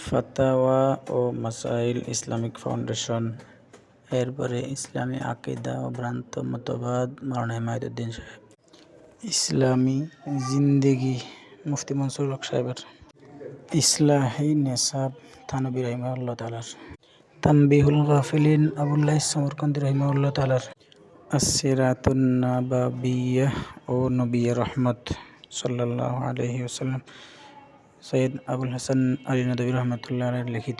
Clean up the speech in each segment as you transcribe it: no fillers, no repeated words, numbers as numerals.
ফাতাওয়া ও মাসাইল Islamic foundation, এরপরে ইসলামী আকিদা ও ভ্রান্ত মতবাদ মাওলানা হিমায়তুদ্দিন সাহেব। ইসলামী জিন্দেগি মুফতি মনসুর হক সাহেবের। ইসলাহি নেসাব থানবী রহিমাহুল্লাহ তাআলার। তানবিহুল গাফিলিন আবুল্লাহ সমরকান্দি রহিমাহুল্লাহ তাআলার। আসসিরাতুন নাবাবিয়্যাহ ও নবী রহমত সাল্লাল্লাহু আলাইহি ওয়াসাল্লাম সৈয়দ আবুল হাসান আলী নদভী রহমতুল্লাহ আলাইহি লিখিত।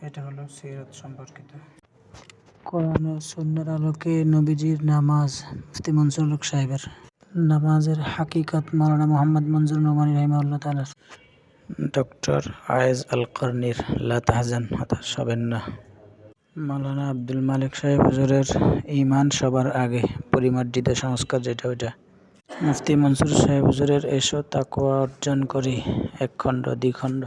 এটা হলো সিরাত সম্পর্কিত। কোরআন ও সুন্নাহর আলোকে নবীজির নামাজ মুফতি মনসুর হক সাহেবের। নামাজের হাকিকত মাওলানা মোহাম্মদ মনজুর নোমানী রহিমাহুল্লাহ তাআলার। ডক্টর আয়েজ আল কারনির লা তাহজান হতাশ হবেন না। মাওলানা আব্দুল মালিক সাহেব হুজুরের ঈমান সবার আগে পরিমার্জিত সংস্কার যেটা ওইটা। মুফতি মনসুর সাহেব হুজুরের এসো তাকওয়া অর্জন করি এক খণ্ড দ্বিখণ্ড।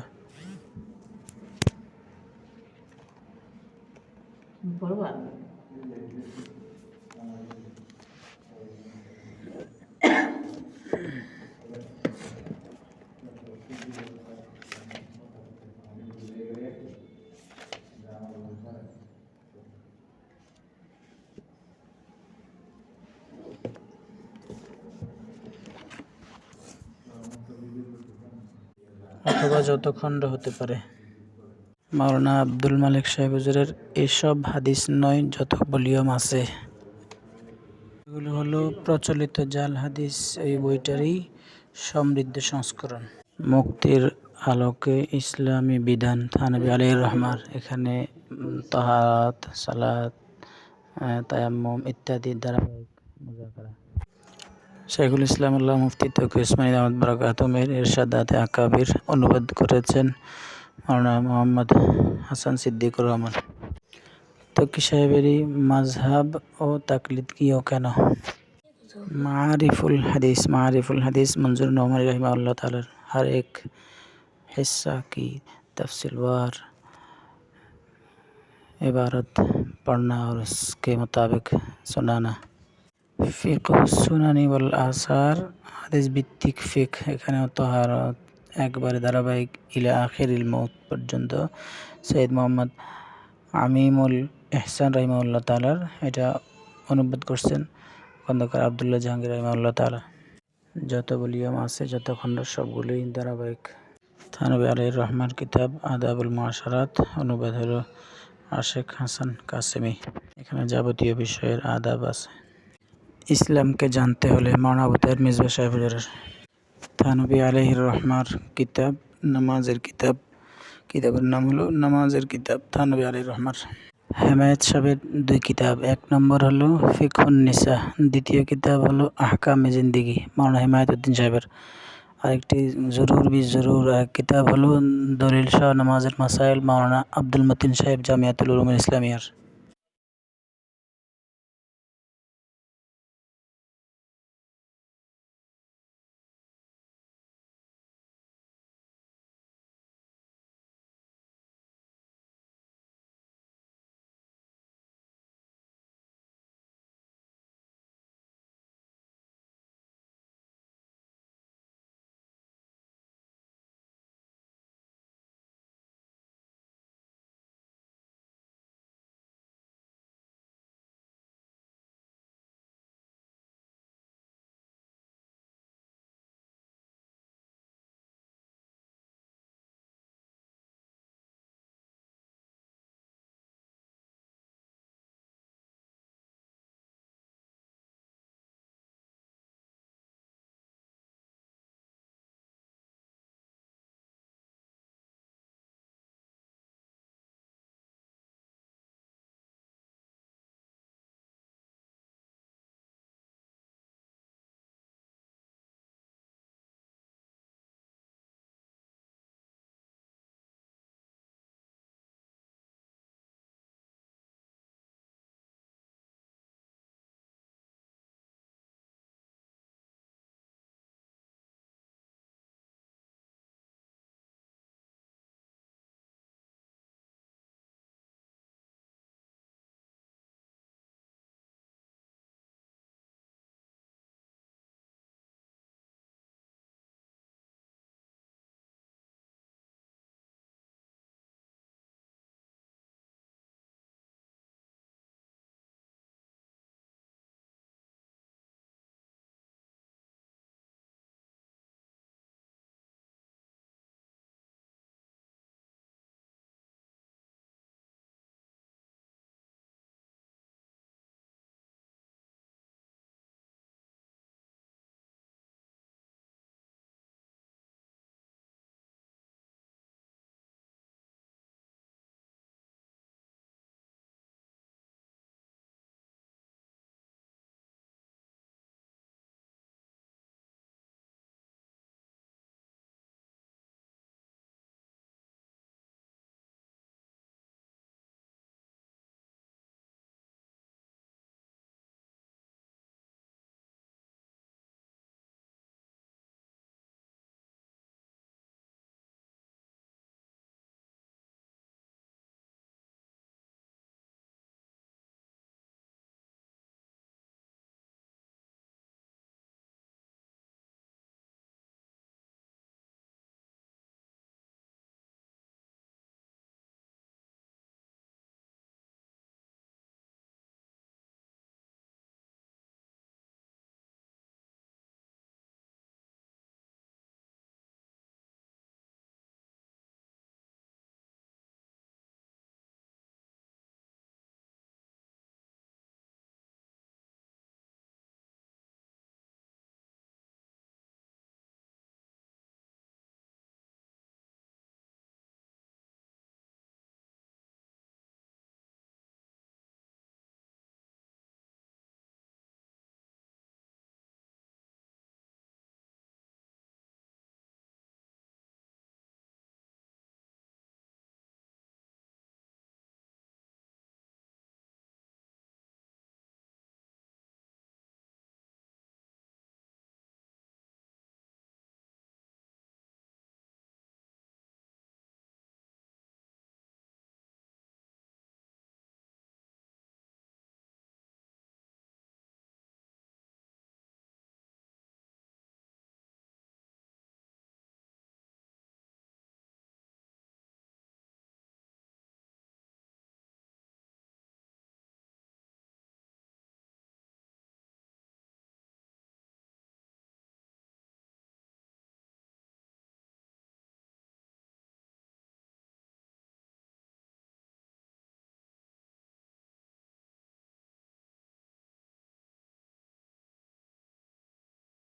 অথবা যত খণ্ড হতে পারে। মাওলানা আব্দুল মালিক সাহেব হুজুরের এসব হাদিস নয়, যত ভলিউম আছে এগুলো হলো প্রচলিত জাল হাদিস, এই বইটারই সমৃদ্ধ সংস্করণ। মুক্তির আলোকে ইসলামী বিধান থানবী আলাইহির রহমার। এখানে তাহারাত, সালাত, তায়াম্মুম ইত্যাদি ধারাবাহিক মুযাকারা। শাইখুল ইসলাম আল্লাহ মুফতি তকি উসমানী দামাত বারাকাতুহুমের ইরশাদাতে আকাবির অনুবাদ করেছেন মাওলানা মুহাম্মদ হাসান সিদ্দিকুর রহমান। তকি সাহেবেরই মাযহাব ও তাকলিদ কি ও কেন। मारिफुल हदीस मंजूर नोमानी रहिमहुल्लाह ताला। हर एक हिस्सा की तफसीलवार इबारत पढ़ना और उसके मुताबिक सुनाना। फिक़्ह सुनानी वल आसार हदीस ভিত্তিক ফিকহ। এখানে তাহারাত একবারে ধারাবাহিক ইলা আখিরিল মৌত পর্যন্ত। সৈয়দ মোহাম্মদ আমিমুল ইহসান রহিমাহুল্লাহ তাআলার এটা অনুবাদ করছেন খন্দকার আব্দুল্লাহ জাহাঙ্গীর রহিমাহুল্লাহ তাআলা। যত ভলিউম আছে, যত খণ্ড, সবগুলোই ধারাবাহিক। থানবী আলাইহির রহমার কিতাব আদাবুল মুআশারাত, অনুবাদ হলো আশেক হাসান কাসেমি। এখানে যাবতীয় বিষয়ের আদাব আছে। ইসলামকে জানতে হলে মাওলানা আবু তাহের মিসবাহ সাহেব হুজুরের। থানবী আলাইহির রহমার কিতাব নামাজের কিতাব। কিতাবের নাম হলো নামাজের কিতাব থানবী আলাইহির রহমার। হেমায়েত সাহেবের দুই কিতাব, এক নম্বর হলো ফিকহুন নিসা, দ্বিতীয় কিতাব হলো আহকামে জিন্দেগি মাওলানা হিমায়তুদ্দিন সাহেবের। আরেকটি জরুর কিতাব হলো দলিল সহ নামাজের মাসাইল মাওলানা আব্দুল মতিন সাহেব জামিয়াতুল উলুম ইসলামিয়ার।